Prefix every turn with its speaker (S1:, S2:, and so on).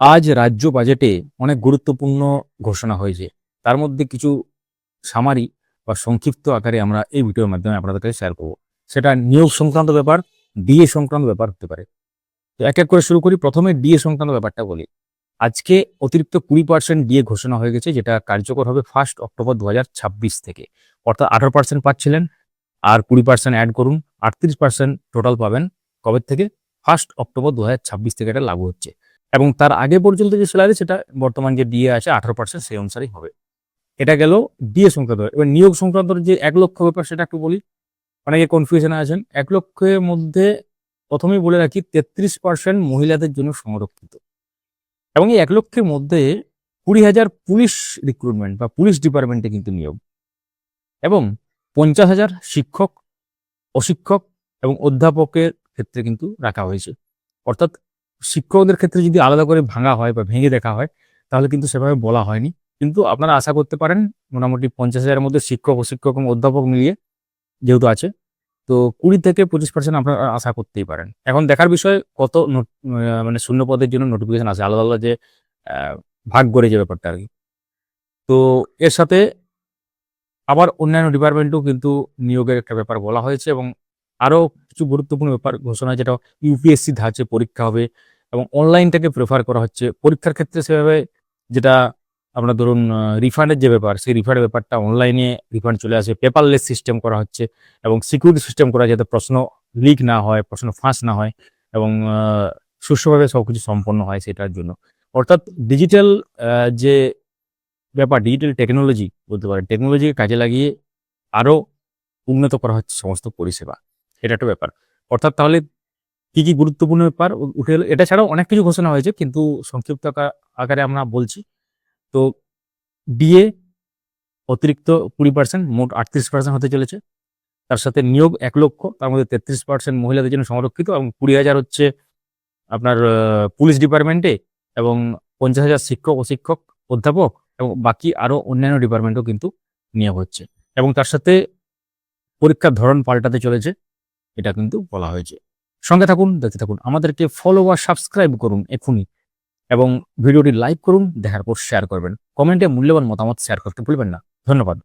S1: আজ রাজ্য বাজেটে অনেক গুরুত্বপূর্ণ ঘোষণা হয়েছে। তার মধ্যে কিছু সামারি বা সংক্ষিপ্ত আকারে আমরা এই ভিডিওর মাধ্যমে আপনাদের কাছে শেয়ার করব। সেটা নিয়োগ সংক্রান্ত ব্যাপার, ডিএ সংক্রান্ত ব্যাপার হতে পারে। তো এক এক করে শুরু করি। প্রথমে ডিএ সংক্রান্ত ব্যাপারটা বলি। আজকে অতিরিক্ত 20% ডিএ ঘোষণা হয়ে গেছে, যেটা কার্যকর হবে 1 অক্টোবর 2026 থেকে। অর্থাৎ 18% পাচ্ছিলেন, আর 20% অ্যাড করুন, 38% টোটাল পাবেন। কবে থেকে? 1 অক্টোবর 2026 থেকে এটা লাগু হচ্ছে। এবং তার আগে পর্যন্ত যে স্যালারি, সেটা বর্তমান যে ডিএ আছে 18% সেই অনুসারেই হবে। এটা গেল ডিএ সংক্রান্ত। এবার নিয়োগ সংক্রান্ত যে 1 লক্ষ ব্যাপার, সেটা একটু বলি। অনেকে কনফিউশনে আছেন। 1 লক্ষের মধ্যে প্রথমেই বলে রাখি 33% মহিলাদের জন্য সংরক্ষিত, এবং এই 1 লক্ষের মধ্যে 20,000 পুলিশ রিক্রুটমেন্ট বা পুলিশ ডিপার্টমেন্টে কিন্তু নিয়োগ, এবং 50,000 শিক্ষক, অশিক্ষক এবং অধ্যাপকের ক্ষেত্রে কিন্তু রাখা হয়েছে। অর্থাৎ শিক্ষকদের ক্ষেত্রে যদি আলাদা করে ভাঙা হয় বা ভেঙে দেখা হয়, তাহলে কিন্তু সেভাবে বলা হয়নি। কিন্তু আপনারা আশা করতে পারেন মোটামুটি 50,000-এর মধ্যে শিক্ষক, অশিক্ষক এবং অধ্যাপক মিলিয়ে যেহেতু আছে, তো 20 থেকে 25% আপনারা আশা করতেই পারেন। এখন দেখার বিষয় কত মানে শূন্য পদের জন্য নোটিফিকেশন আসে, আলাদা আলাদা যে ভাগ করে যে ব্যাপারটা আর কি। তো এর সাথে আবার অন্যান্য ডিপার্টমেন্টেও কিন্তু নিয়োগের একটা ব্যাপার বলা হয়েছে, এবং আরও কিছু গুরুত্বপূর্ণ ব্যাপার ঘোষণা, যেটা ইউপিএসসি ধাঁচে পরীক্ষা হবে এবং অনলাইনটাকে প্রেফার করা হচ্ছে। পরীক্ষার ক্ষেত্রে সেভাবে যেটা আপনার ধরুন রিফান্ডের যে ব্যাপার, সেই রিফান্ডের ব্যাপারটা অনলাইনে রিফান্ড চলে আসে, পেপারলেস সিস্টেম করা হচ্ছে, এবং সিকিউরিটি সিস্টেম করা, যাতে প্রশ্ন লিক না হয়, প্রশ্ন ফাঁস না হয়, এবং সুষ্ঠুভাবে সবকিছু সম্পন্ন হয় সেটার জন্য। অর্থাৎ ডিজিটাল যে ব্যাপার, ডিজিটাল টেকনোলজি বলতে পারেন, টেকনোলজিকে কাজে লাগিয়ে আরো উন্নত করা হচ্ছে সমস্ত পরিষেবা। এটা একটা ব্যাপার। অর্থাৎ তাহলে কি কি গুরুত্বপূর্ণ ব্যাপার উঠে এলো? এটা ছাড়াও অনেক কিছু ঘোষণা হয়েছে, কিন্তু সংক্ষিপ্ত আকারে আমরা বলছি। তো ডিএ অতিরিক্ত 20%, মোট 38% হতে চলেছে। তার সাথে নিয়োগ 1 লক্ষ, তার মধ্যে 33% মহিলাদের জন্য সংরক্ষিত, এবং 20,000 হচ্ছে আপনার পুলিশ ডিপার্টমেন্টে, এবং 50,000 শিক্ষক, অশিক্ষক, অধ্যাপক, এবং বাকি আরো অন্যান্য ডিপার্টমেন্টও কিন্তু নিয়োগ হচ্ছে। এবং তার সাথে পরীক্ষার ধরন পাল্টাতে চলেছে, এটা কিন্তু বলা হয়েছে। সঙ্গে থাকুন, দেখতে থাকুন। আমাদেরকে ফলো বা সাবস্ক্রাইব করুন এখনই, এবং ভিডিওটি লাইক করুন, দেখার পর শেয়ার করবেন। কমেন্টে মূল্যবান মতামত শেয়ার করতে ভুলবেন না। ধন্যবাদ।